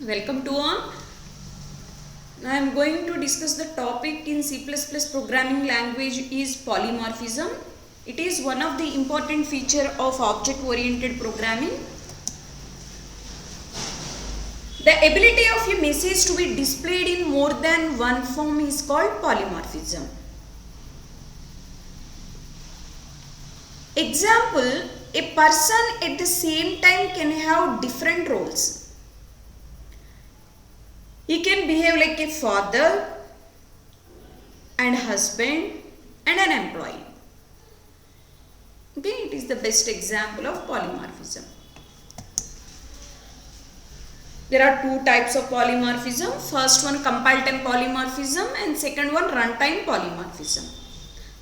Welcome to all. I am going to discuss the topic in C++ programming language is polymorphism. It is one of the important feature of object-oriented programming. The ability of a message to be displayed in more than one form is called polymorphism. Example, a person at the same time can have different roles. He can behave like a father and husband and an employee. Okay, it is the best example of polymorphism. There are two types of polymorphism. First one, compile time polymorphism, and second one, runtime polymorphism.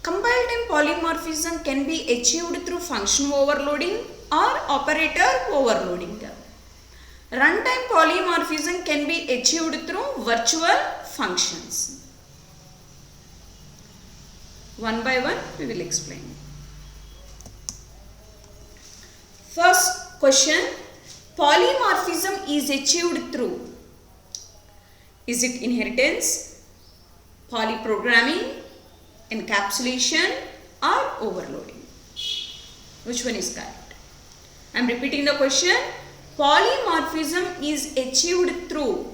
Compile time polymorphism can be achieved through function overloading or operator overloading. Runtime polymorphism can be achieved through virtual functions. One by one we will explain. First question, polymorphism is achieved through, is it inheritance, polyprogramming, encapsulation or overloading? Which one is correct? I am repeating the question. Polymorphism is achieved through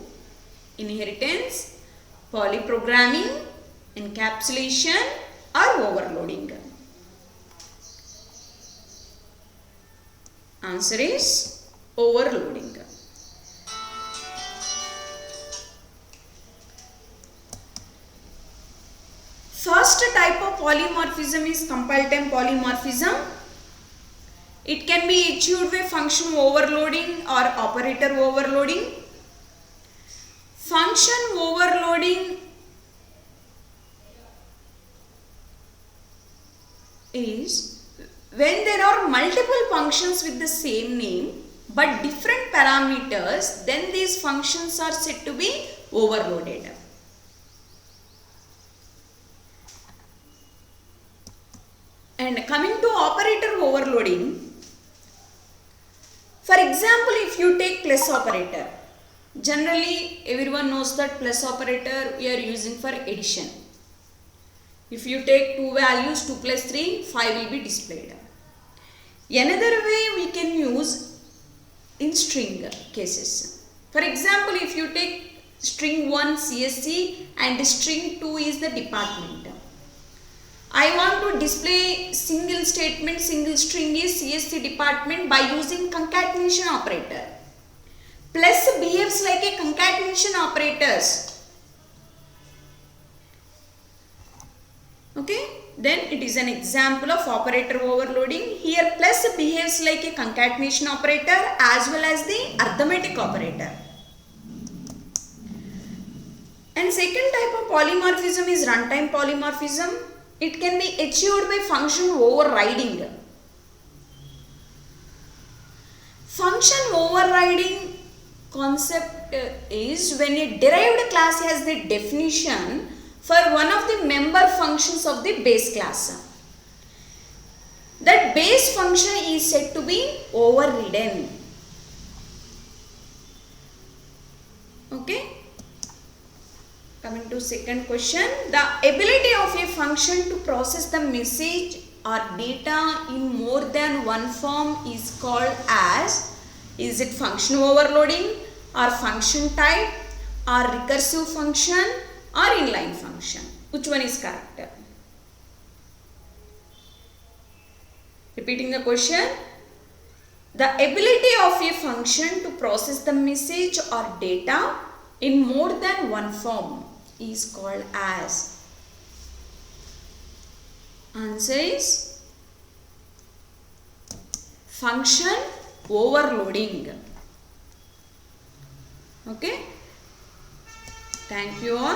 inheritance, polyprogramming, encapsulation or overloading. Answer is overloading. First type of polymorphism is compile time polymorphism. It can be achieved by function overloading or operator overloading. Function overloading is when there are multiple functions with the same name but different parameters, then these functions are said to be overloaded. And coming to operator overloading, for example, if you take plus operator, generally everyone knows that plus operator we are using for addition. If you take two values, 2 plus 3, 5 will be displayed. Another way we can use in string cases. For example, if you take string 1 CSC and string 2 is the department. I want to display single statement, single string is CSC department by using concatenation operator. Plus behaves like a concatenation operators. Okay, then it is an example of operator overloading. Here plus behaves like a concatenation operator as well as the arithmetic operator. And second type of polymorphism is runtime polymorphism. It can be achieved by function overriding. Function overriding concept is when a derived class has the definition for one of the member functions of the base class. That base function is said to be overridden. Okay. Coming to second question, the ability of a function to process the message or data in more than one form is called as, is it function overloading or function type or recursive function or inline function? Which one is correct? Repeating the question, the ability of a function to process the message or data in more than one form is called as, answer is function overloading. Okay, thank you all.